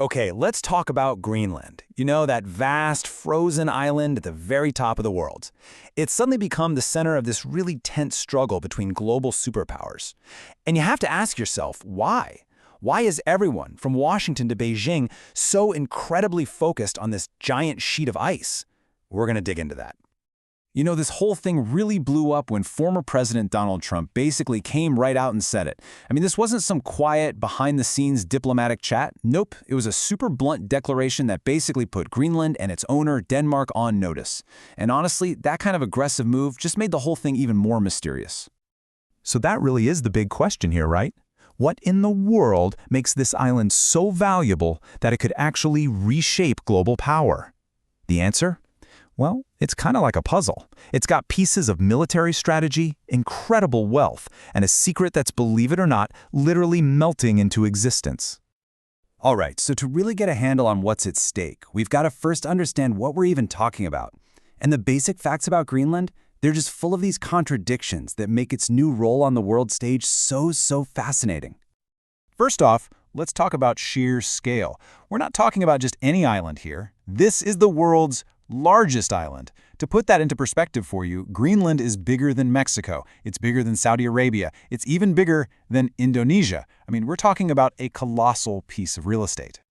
Okay, let's talk about Greenland. You know, that vast, frozen island at the very top of the world. It's suddenly become the center of this really tense struggle between global superpowers. And you have to ask yourself, why? Why is everyone, from Washington to Beijing, so incredibly focused on this giant sheet of ice? We're going to dig into that. You know, this whole thing really blew up when former President Donald Trump basically came right out and said it. I mean, this wasn't some quiet, behind-the-scenes diplomatic chat. Nope, it was a super blunt declaration that basically put Greenland and its owner, Denmark, on notice. And honestly, that kind of aggressive move just made the whole thing even more mysterious. So that really is the big question here, right? What in the world makes this island so valuable that it could actually reshape global power? The answer? Well, it's kind of like a puzzle. It's got pieces of military strategy, incredible wealth, and a secret that's, believe it or not, literally melting into existence. All right, so to really get a handle on what's at stake, we've got to first understand what we're even talking about. And the basic facts about Greenland, they're just full of these contradictions that make its new role on the world stage so fascinating. First off, let's talk about sheer scale. We're not talking about just any island here. This is the world's largest island. To put that into perspective for you, Greenland is bigger than Mexico. It's bigger than Saudi Arabia. It's even bigger than Indonesia. I mean, we're talking about a colossal piece of real estate.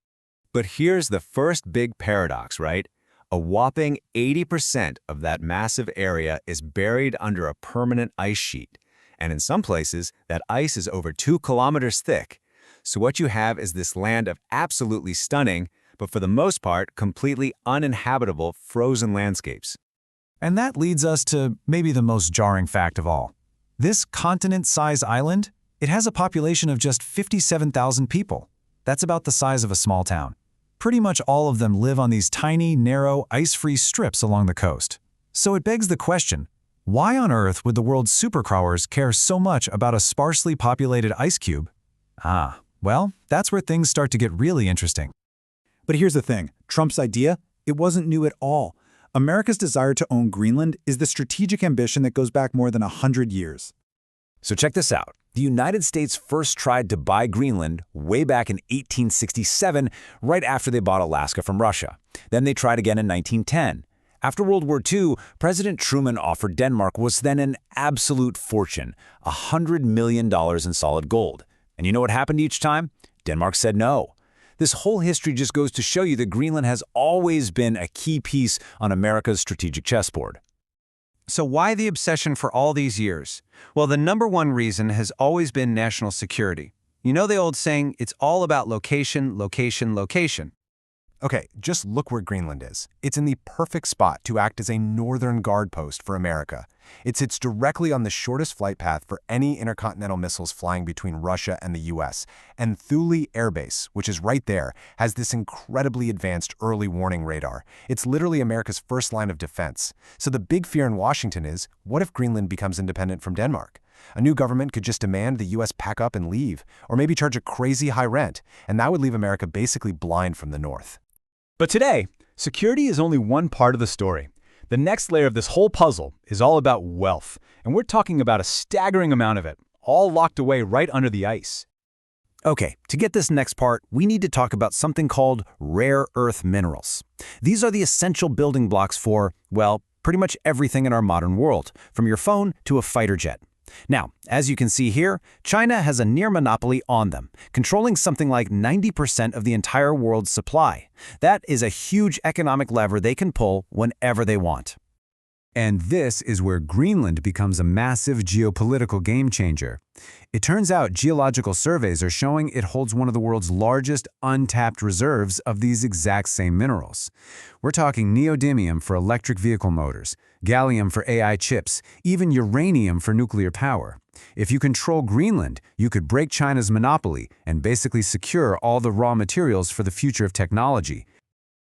But here's the first big paradox, right? A whopping 80% of that massive area is buried under a permanent ice sheet. And in some places, that ice is over 2 kilometers thick. So what you have is this land of absolutely stunning, but for the most part, completely uninhabitable frozen landscapes. And that leads us to maybe the most jarring fact of all. This continent-sized island, it has a population of just 57,000 people. That's about the size of a small town. Pretty much all of them live on these tiny, narrow, ice-free strips along the coast. So it begs the question, why on earth would the world's superpowers care so much about a sparsely populated ice cube? Well, that's where things start to get really interesting. But here's the thing, Trump's idea, it wasn't new at all. America's desire to own Greenland is the strategic ambition that goes back more than 100 years. So check this out. The United States first tried to buy Greenland way back in 1867, right after they bought Alaska from Russia. Then they tried again in 1910. After World War II, President Truman offered Denmark was then an absolute fortune, $100 million in solid gold. And you know what happened each time? Denmark said no. This whole history just goes to show you that Greenland has always been a key piece on America's strategic chessboard. So why the obsession for all these years? Well, the number one reason has always been national security. You know the old saying, it's all about location, location, location. Okay, just look where Greenland is. It's in the perfect spot to act as a northern guard post for America. It sits directly on the shortest flight path for any intercontinental missiles flying between Russia and the US. And Thule Air Base, which is right there, has this incredibly advanced early warning radar. It's literally America's first line of defense. So the big fear in Washington is, what if Greenland becomes independent from Denmark? A new government could just demand the US pack up and leave, or maybe charge a crazy high rent, and that would leave America basically blind from the north. But today, security is only one part of the story. The next layer of this whole puzzle is all about wealth, and we're talking about a staggering amount of it, all locked away right under the ice. Okay, to get this next part, we need to talk about something called rare earth minerals. These are the essential building blocks for, well, pretty much everything in our modern world, from your phone to a fighter jet. Now, as you can see here, China has a near monopoly on them, controlling something like 90% of the entire world's supply. That is a huge economic lever they can pull whenever they want. And this is where Greenland becomes a massive geopolitical game changer. It turns out geological surveys are showing it holds one of the world's largest untapped reserves of these exact same minerals. We're talking neodymium for electric vehicle motors, gallium for AI chips, even uranium for nuclear power. If you control Greenland, you could break China's monopoly and basically secure all the raw materials for the future of technology.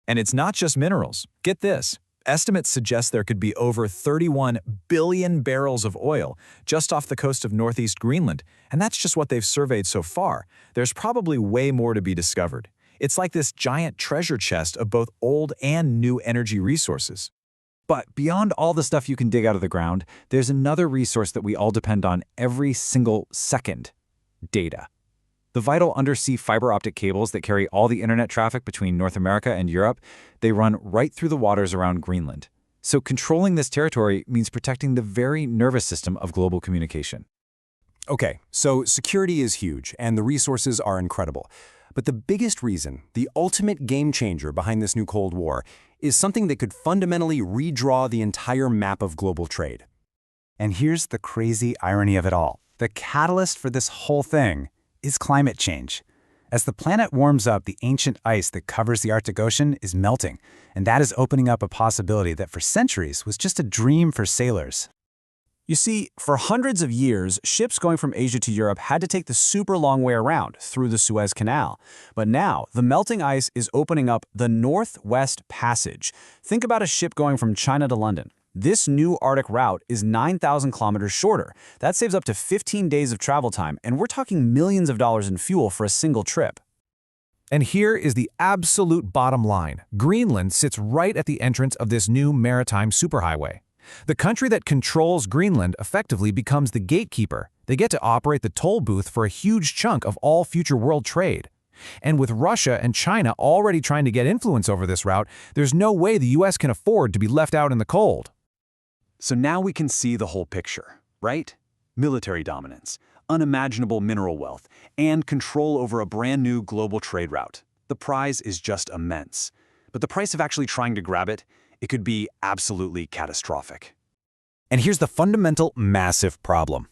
And it's not just minerals. Get this. Estimates suggest there could be over 31 billion barrels of oil just off the coast of northeast Greenland, and that's just what they've surveyed so far. There's probably way more to be discovered. It's like this giant treasure chest of both old and new energy resources. But beyond all the stuff you can dig out of the ground, there's another resource that we all depend on every single second: data. The vital undersea fiber optic cables that carry all the internet traffic between North America and Europe, they run right through the waters around Greenland. So controlling this territory means protecting the very nervous system of global communication. Okay, so security is huge, and the resources are incredible. But the biggest reason, the ultimate game changer behind this new Cold War, is something that could fundamentally redraw the entire map of global trade. And here's the crazy irony of it all. The catalyst for this whole thing is climate change. As the planet warms up, the ancient ice that covers the Arctic Ocean is melting, and that is opening up a possibility that for centuries was just a dream for sailors. You see, for hundreds of years, ships going from Asia to Europe had to take the super long way around through the Suez Canal. But now, the melting ice is opening up the Northwest Passage. Think about a ship going from China to London. This new Arctic route is 9,000 kilometers shorter. That saves up to 15 days of travel time, and we're talking millions of dollars in fuel for a single trip. And here is the absolute bottom line. Greenland sits right at the entrance of this new maritime superhighway. The country that controls Greenland effectively becomes the gatekeeper. They get to operate the toll booth for a huge chunk of all future world trade. And with Russia and China already trying to get influence over this route, there's no way the US can afford to be left out in the cold. So now we can see the whole picture, right? Military dominance, unimaginable mineral wealth, and control over a brand new global trade route. The prize is just immense. But the price of actually trying to grab it, it could be absolutely catastrophic. And here's the fundamental massive problem.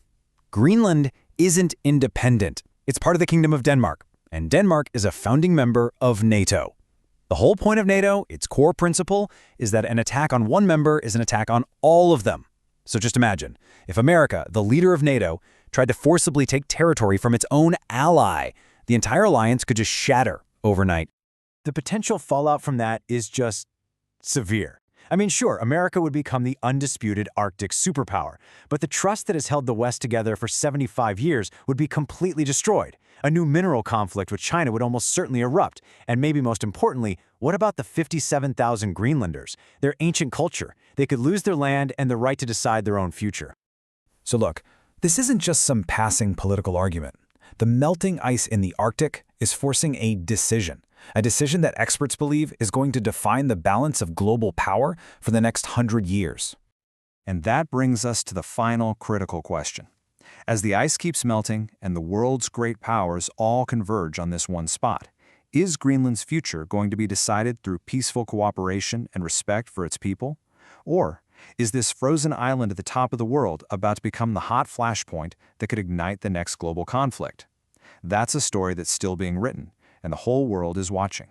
Greenland isn't independent. It's part of the Kingdom of Denmark, and Denmark is a founding member of NATO. The whole point of NATO, its core principle, is that an attack on one member is an attack on all of them. So just imagine, if America, the leader of NATO, tried to forcibly take territory from its own ally, the entire alliance could just shatter overnight. The potential fallout from that is just severe. I mean, sure, America would become the undisputed Arctic superpower, but the trust that has held the West together for 75 years would be completely destroyed. A new mineral conflict with China would almost certainly erupt. And maybe most importantly, what about the 57,000 Greenlanders? Their ancient culture. They could lose their land and the right to decide their own future. So look, this isn't just some passing political argument. The melting ice in the Arctic is forcing a decision that experts believe is going to define the balance of global power for the next 100 years. And that brings us to the final critical question. As the ice keeps melting and the world's great powers all converge on this one spot, is Greenland's future going to be decided through peaceful cooperation and respect for its people? Or is this frozen island at the top of the world about to become the hot flashpoint that could ignite the next global conflict? That's a story that's still being written, and the whole world is watching.